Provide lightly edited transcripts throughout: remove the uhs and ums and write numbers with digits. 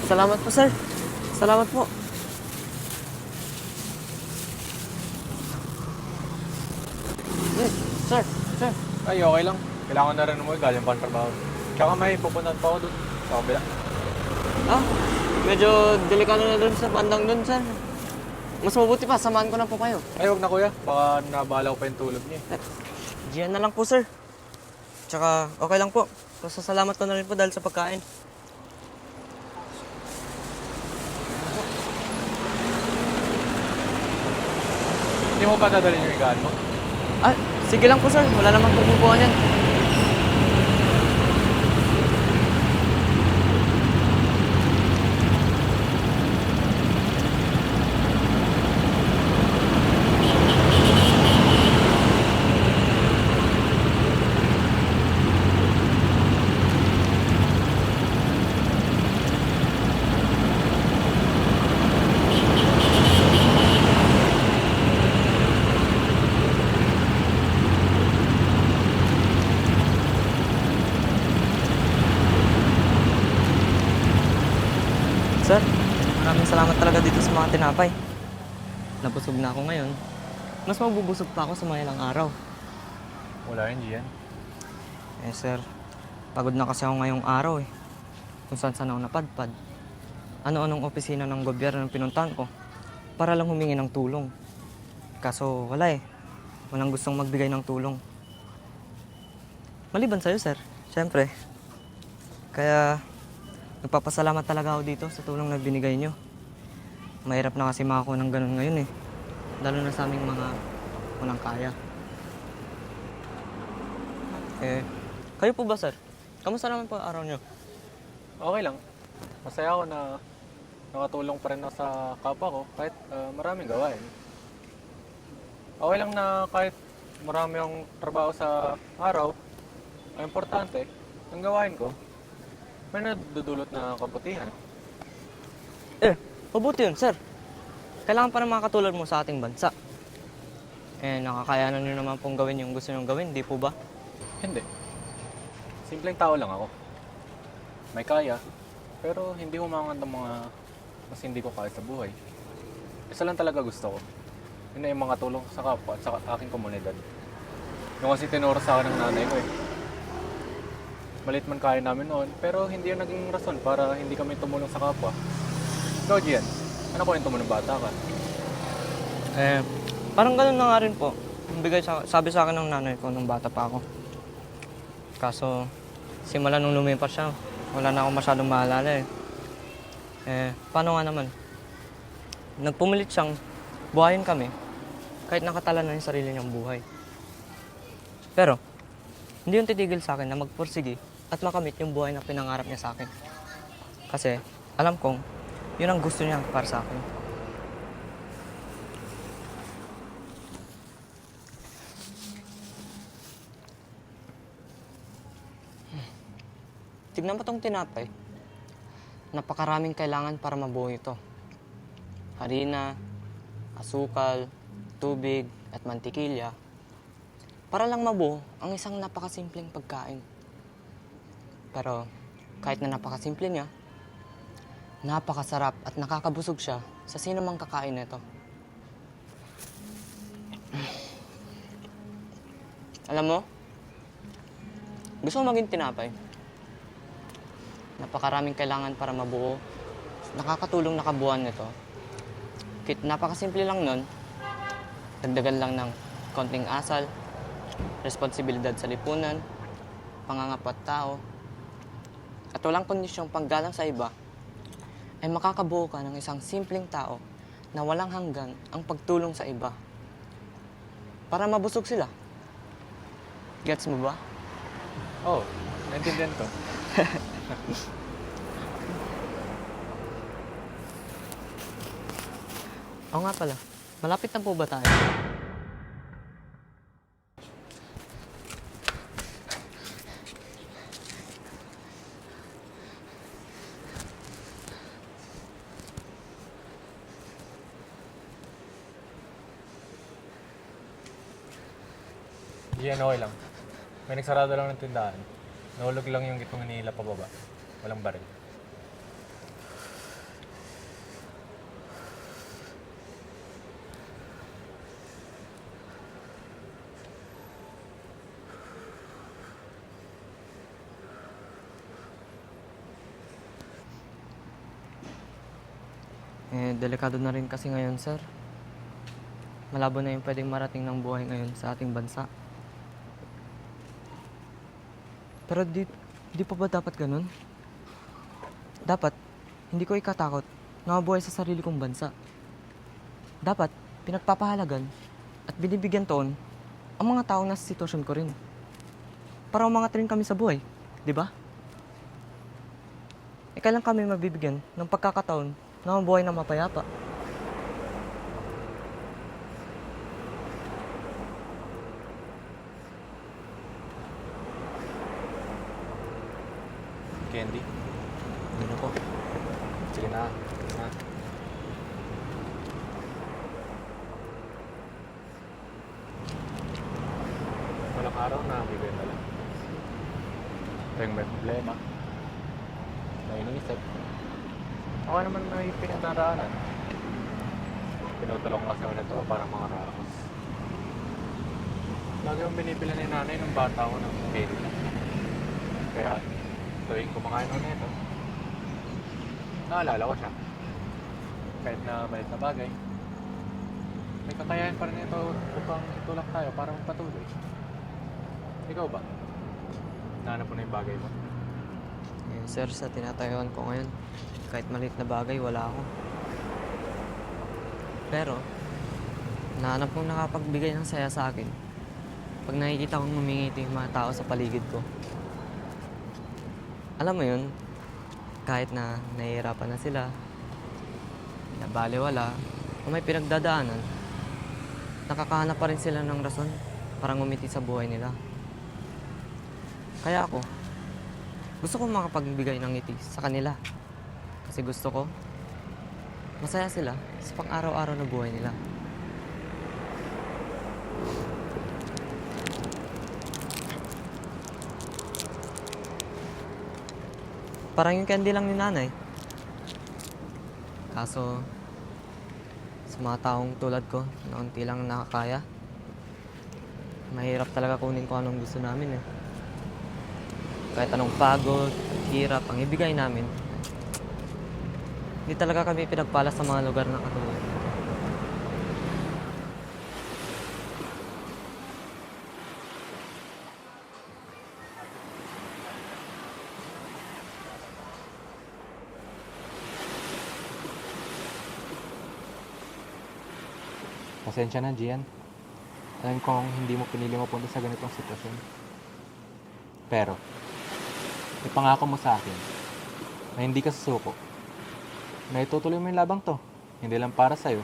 Salamat po, sir. Salamat po. Hmm, sir, sir. Ay, okay lang. Kailangan na rin umuwi, galing pa ang trabaho. Tsaka may pupuntahan pa ako doon, sa kabila. Ah, medyo delikado na dun sa bandang dun, sir. Mas mabuti pa, samahan ko na po kayo. Ay, wag na kuya. Baka nabala ko pa yung tulog niya. Diyan na lang po, sir. Tsaka, okay lang po. Pasasalamat ko na rin po dahil sa pagkain. Hindi mo pa dadalhin yung higaan mo? Ah, sige lang po, sir. Wala namang pagbubuhan yan. Sir, maraming salamat talaga dito sa mga tinapay. Nabusog na ako ngayon. Mas mabubusog pa ako sa mga ilang araw. Wala yun, Gian. Eh, sir, pagod na kasi ako ngayong araw eh. Kung saan ako napadpad. Ano-anong opisina ng gobyerno ang pinuntahan ko para lang humingi ng tulong. Kaso wala eh. Walang gustong magbigay ng tulong. Maliban sa'yo, sir. Siyempre. Kaya nagpapasalamat talaga ako dito sa tulong na binigay nyo. Mahirap na kasi makakuha ng ganun ngayon eh. Lalo na sa aming mga walang kaya. Eh, kayo po ba, sir? Kamusta naman po ang araw nyo? Okay lang. Masaya ako na nakatulong pa rin ako sa kapwa ko kahit maraming gawain. Okay lang na kahit marami akong trabaho sa araw, ang importante, ang gawain ko, may nadudulot na kabutihan. Eh, mabuti yun, sir. Kailangan pa ng mga katulad mo sa ating bansa. Eh, nakakayanan nyo naman pong gawin yung gusto nyo gawin, di po ba? Hindi. Simpleng tao lang ako. May kaya, pero hindi ko makakanta mga mas hindi ko kaya sa buhay. Isa lang talaga gusto ko. Yun na yung mga tulong sa kapwa at sa aking komunidad. Yung kasi tinuro sa akin ng nanay ko eh. Malit man kaya namin noon, pero hindi yun naging rason para hindi kami tumulong sa kapwa. Ikaw, Gian, ano ko yung tumulong bata ka? Eh, parang ganun na nga rin po. Sabi sa akin ng nanay ko nung bata pa ako. Kaso, simula nung lumipas siya, wala na akong masyadong maalala eh. Eh, paano nga naman? Nagpumilit siyang buhayin kami kahit nakatala na yung sarili niyang buhay. Pero, hindi yung titigil sa akin na magpursigi at makamit yung buhay na pinangarap niya sa akin. Kasi, alam kong, yun ang gusto niya para sa akin. Tignan mo tong tinapay. Napakaraming kailangan para mabuo ito. Harina, asukal, tubig, at mantikilya. Para lang mabuo ang isang napakasimpleng pagkain. Pero kahit na napakasimple niya, napakasarap at nakakabusog siya sa sino mang kakain nito. Alam mo, gusto mo maging tinapay? Napakaraming kailangan para mabuo. Nakakatulong na kabuuan nito. Kahit napakasimple lang nun, dagdagan lang ng konting asal, responsibilidad sa lipunan, pangangapat tao, at walang kondisyong panggalang sa iba, ay makakabuo ka ng isang simpleng tao na walang hanggan ang pagtulong sa iba. Para mabusog sila. Gets mo ba? Oh, naintindihan ko. Oo nga pala, malapit na po ba tayo? Gian, okay lang. May nagsarado lang ng tindahan. Nahulog lang yung gitong nila pababa. Walang baril. Delikado na rin kasi ngayon, sir. Malabo na yung pwedeng marating ng buhay ngayon sa ating bansa. Pero di pa ba dapat ganun? Dapat, hindi ko ikatakot na mabuhay sa sarili kong bansa. Dapat, pinagpapahalagan at binibigyan toon ang mga taong nasa sitwasyon ko rin. Para umangat rin kami sa buhay, di ba? Kailan kami mabibigyan ng pagkakataon na mabuhay na mapayapa? Candy, Hindi na po. sige na. Walang araw na bigay na lang. Tuwing may problema, na iniisip. Ako naman may pinagdaraanan. Pinutulong kasi ako nito para mga raros. Lagi akong binibila ni nanay nung bata ako ng candy. Kaya tuwing kumakain ako nito, naalala ko siya. Kahit na maliit na bagay, may kakayahan pa rin ito upang itulak tayo para magpatuloy. Ikaw ba? Nahanap mo na yung bagay mo? Sir, sa tinatayuan ko ngayon, kahit maliit na bagay, wala ako. Pero, nahanap kong nakapagbigay ng saya sa akin pag nakikita kong ngumingiti yung mga tao sa paligid ko. Alam mo yun, kahit na nahihirapan na sila, nabaliwala, o may pinagdadaanan, nakakahanap pa rin sila ng rason para ngumiti sa buhay nila. Kaya ako, gusto ko makapagbigay ng ngiti sa kanila. Kasi gusto ko, masaya sila sa pang-araw-araw na buhay nila. Parang yung candy lang ni nanay. Kaso, sa mga taong tulad ko, na unti lang nakakaya, mahirap talaga kunin ko anong gusto namin eh. Kahit anong pagod, hirap ang ibigay namin, hindi talaga kami pinagpala sa mga lugar na katulad. Pasensya na, Gian. Alam kong hindi mo pinili mapunta sa ganitong sitwasyon. Pero, ipangako mo sa akin na hindi ka susuko. Na itutuloy mo yung labang to. Hindi lang para sa'yo,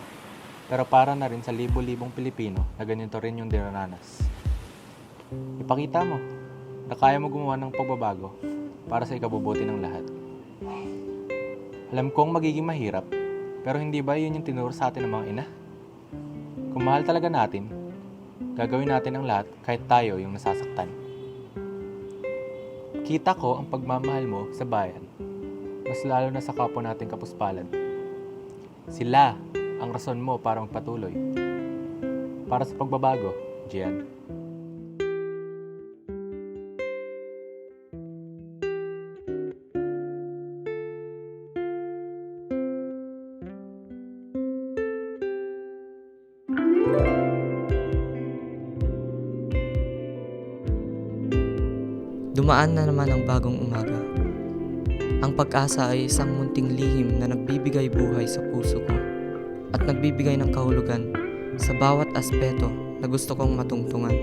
pero para na rin sa libo-libong Pilipino na ganito rin yung dinaranas. Ipakita mo na kaya mo gumawa ng pagbabago para sa ikabubuti ng lahat. Alam kong magiging mahirap, pero hindi ba yun yung tinuro sa atin ng mga ina? Kung mahal talaga natin, gagawin natin ang lahat kahit tayo yung nasasaktan. Kita ko ang pagmamahal mo sa bayan, mas lalo na sa kapwa nating kapuspalad. Sila ang rason mo para magpatuloy. Para sa pagbabago, Gian. Dumaan na naman ang bagong umaga. Ang pag-asa ay isang munting lihim na nagbibigay buhay sa puso ko at nagbibigay ng kahulugan sa bawat aspeto na gusto kong matungtungan.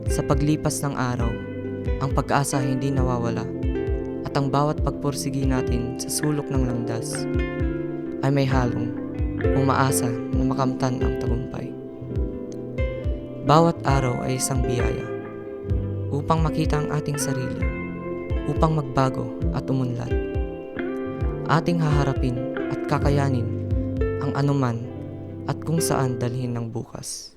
Sa paglipas ng araw, ang pag-asa hindi nawawala at ang bawat pagpursigi natin sa sulok ng landas ay may halong umaasa na makamtan ang tagumpay. Bawat araw ay isang biyaya upang makita ang ating sarili, upang magbago at umunlad. Ating haharapin at kakayanin ang anuman at kung saan dalhin ng bukas.